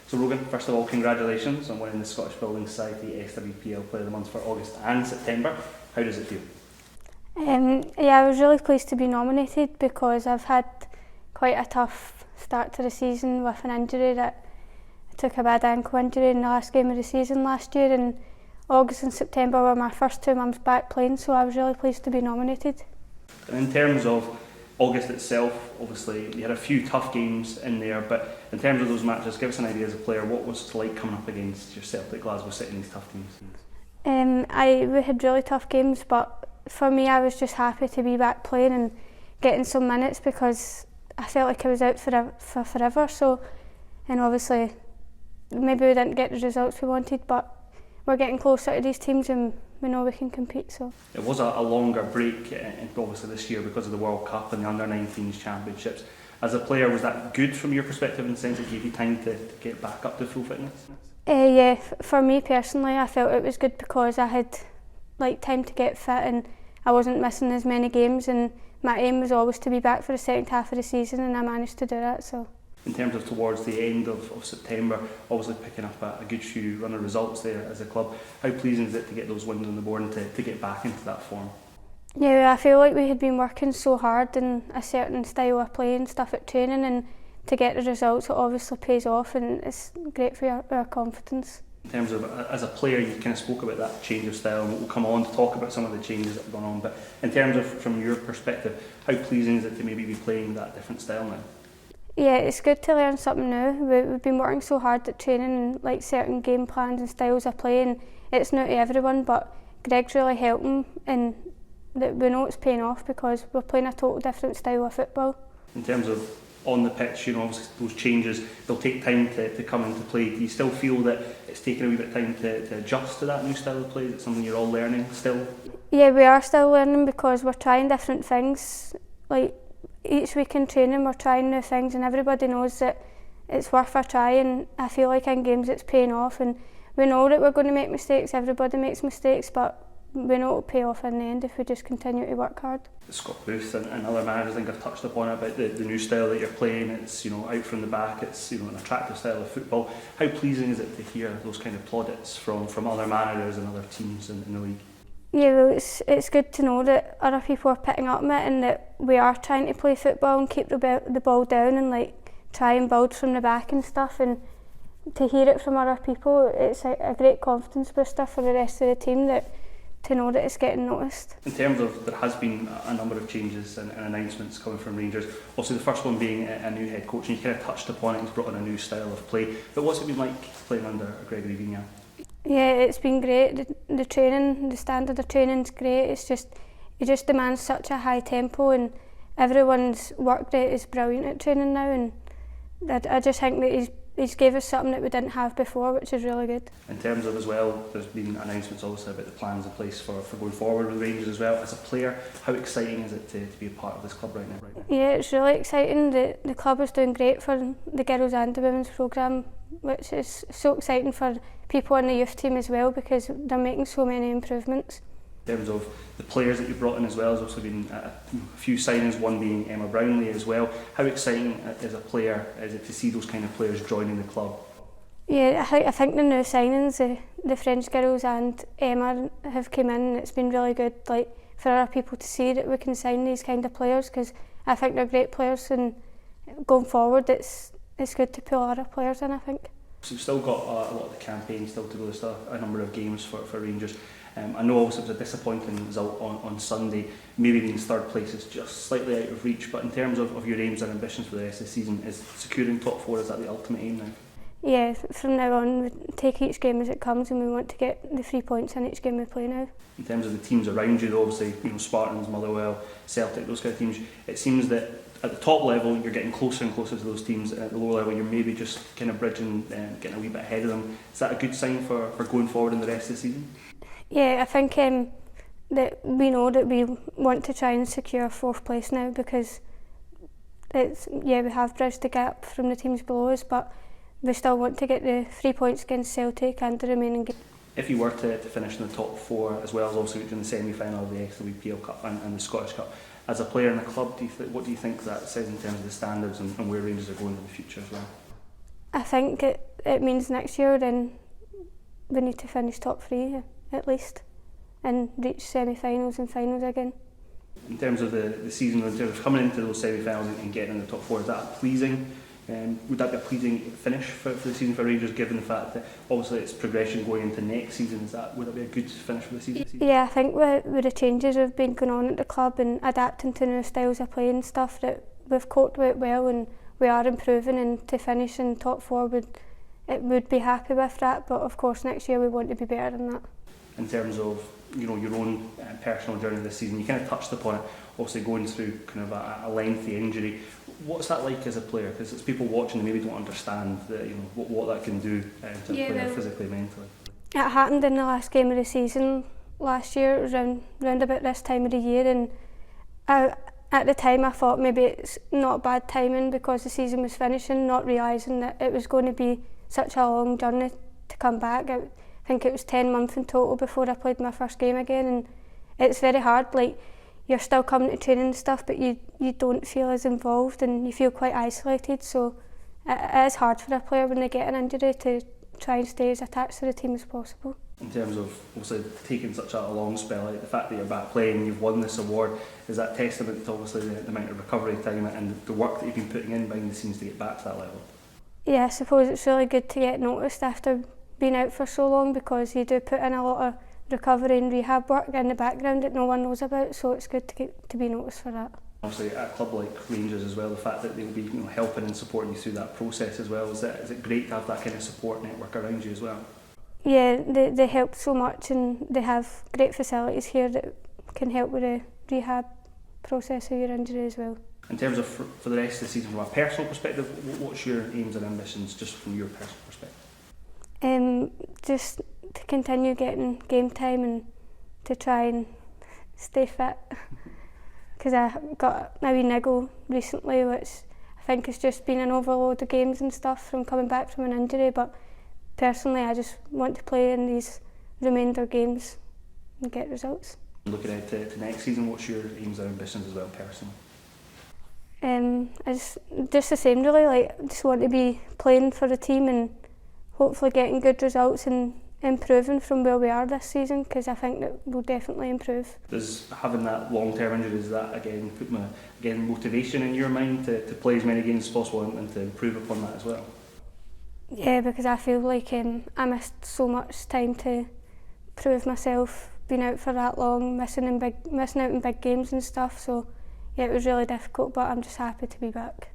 So Brogan, first of all, congratulations on winning the Scottish Building Society SWPL Player of the Month for August and September. How does it feel? Yeah, I was really pleased to be nominated because I've had quite a tough start to the season with an injury that I took a bad ankle injury in the last game of the season last year, and August and September were my first 2 months back playing, so I was really pleased to be nominated. And in terms of August itself, obviously you had a few tough games in there, but in terms of those matches, give us an idea as a player, what was it like coming up against your Celtic Glasgow City in these tough teams? We had really tough games, but for me I was just happy to be back playing and getting some minutes because I felt like I was out for forever. So, and obviously maybe we didn't get the results we wanted, but we're getting closer to these teams and we know we can compete. So it was a longer break, obviously this year because of the World Cup and the Under-19s Championships. As a player, was that good from your perspective in the sense it gave you time to get back up to full fitness? Yeah, for me personally, I felt it was good because I had time to get fit and I wasn't missing as many games, and my aim was always to be back for the second half of the season, and I managed to do that. So. In terms of towards the end of September, obviously picking up a good few run of results there as a club, how pleasing is it to get those wins on the board and to get back into that form? Yeah, I feel like we had been working so hard in a certain style of play and stuff at training, and to get the results it obviously pays off, and it's great for our confidence. In terms of, as a player, you kind of spoke about that change of style, and we'll come on to talk about some of the changes that have gone on, but in terms of from your perspective, how pleasing is it to maybe be playing that different style now? Yeah, it's good to learn something new. We've been working so hard at training and certain game plans and styles of play, and it's new to everyone, but Greg's really helping, and we know it's paying off because we're playing a total different style of football. In terms of on the pitch, obviously those changes, they'll take time to come into play. Do you still feel that it's taken a wee bit of time to adjust to that new style of play? Is it something you're all learning still? Yeah, we are still learning because we're trying different things. Each week in training we're trying new things, and everybody knows that it's worth a try, and I feel like in games it's paying off, and we know that we're going to make mistakes. Everybody makes mistakes, but we know it'll pay off in the end if we just continue to work hard. Scott Booth and other managers, I think, have touched upon it about the new style that you're playing. It's out from the back, it's an attractive style of football. How pleasing is it to hear those kind of plaudits from other managers and other teams in the league? Yeah, well, it's good to know that other people are picking up on it, and that we are trying to play football and keep the ball down and try and build from the back and stuff, and to hear it from other people, it's a great confidence booster for the rest of the team to know that it's getting noticed. In terms of, there has been a number of changes and announcements coming from Rangers. Obviously the first one being a new head coach, and you kind of touched upon it, he's brought in a new style of play. But what's it been like playing under Gregory Vigna? Yeah, it's been great. The training, the standard of training's great. It just demands such a high tempo, and everyone's work rate is brilliant at training now, and I just think that he's gave us something that we didn't have before, which is really good. In terms of as well, there's been announcements obviously about the plans in place for going forward with Rangers as well. As a player, how exciting is it to be a part of this club right now? Yeah, it's really exciting. The club is doing great for the girls and the women's programme, which is so exciting for people in the youth team as well because they're making so many improvements. In terms of the players that you've brought in as well, there's also been a few signings, one being Emma Brownlee as well. How exciting as a player is it to see those kind of players joining the club? Yeah, I think the new signings, the French girls and Emma have come in, and it's been really good for other people to see that we can sign these kind of players, because I think they're great players, and going forward it's good to pull other players in, I think. So you've still got a lot of the campaign still to go, there's still a number of games for Rangers. I know also it was a disappointing result on Sunday, maybe being third place is just slightly out of reach, but in terms of your aims and ambitions for the rest of the season, is securing top 4, is that the ultimate aim now? Yeah, from now on we take each game as it comes, and we want to get the 3 points in each game we play now. In terms of the teams around you, obviously Spartans, Motherwell, Celtic, those kind of teams, it seems that at the top level you're getting closer and closer to those teams, and at the lower level you're maybe just kind of bridging and getting a wee bit ahead of them. Is that a good sign for going forward in the rest of the season? Yeah, I think that we know that we want to try and secure 4th place now, because we have bridged the gap from the teams below us, but we still want to get the 3 points against Celtic and the remaining games. If you were to finish in the top 4, as well as also in the semi-final of the SWPL Cup and the Scottish Cup, as a player in the club, what do you think that says in terms of the standards and where Rangers are going in the future as well? I think it means next year then we need to finish top 3 at least and reach semi-finals and finals again. In terms of the season, in terms of coming into those semi-finals and getting in the top 4, is that pleasing? Would that be a pleasing finish for the season for Rangers, given the fact that obviously it's progression going into next season? Would that be a good finish for the season? Yeah, I think with the changes that have been going on at the club and adapting to new styles of play and stuff, that we've coped with it well and we are improving, and to finish in top 4 would be happy with that, but of course next year we want to be better than that. In terms of your own personal journey this season, you kind of touched upon it, obviously going through kind of a lengthy injury. What's that like as a player? Because it's people watching, they maybe don't understand what that can do to a player physically, mentally. It happened in the last game of the season last year, round about this time of the year, and at the time I thought maybe it's not bad timing because the season was finishing, not realising that it was going to be such a long journey to come back. I think it was 10 months in total before I played my first game again, and it's very hard. Like, you're still coming to training and stuff, but you don't feel as involved and you feel quite isolated, so it is hard for a player when they get an injury to try and stay as attached to the team as possible. In terms of obviously taking such a long spell, like the fact that you're back playing, you've won this award, is that testament to obviously the amount of recovery time and the work that you've been putting in behind the scenes to get back to that level? Yeah, I suppose it's really good to get noticed after being out for so long, because you do put in a lot of recovery and rehab work in the background that no one knows about, so it's good to be noticed for that. Obviously at a club like Rangers as well, the fact that they'll be helping and supporting you through that process as well, is it great to have that kind of support network around you as well? Yeah, they help so much, and they have great facilities here that can help with the rehab process of your injury as well. In terms of for the rest of the season, from a personal perspective, what's your aims and ambitions just from your personal perspective? Just to continue getting game time and to try and stay fit, because I got a wee niggle recently, which I think has just been an overload of games and stuff from coming back from an injury, but personally I just want to play in these remainder games and get results. Looking ahead to next season, what's your aims and ambitions as well personally? Just the same really, like I just want to be playing for the team and hopefully getting good results and improving from where we are this season, because I think that we'll definitely improve. Does having that long-term injury, does that again put motivation in your mind to play as many games as possible and to improve upon that as well? Yeah, because I feel like I missed so much time to prove myself, being out for that long, missing out in big games and stuff, so yeah, it was really difficult, but I'm just happy to be back.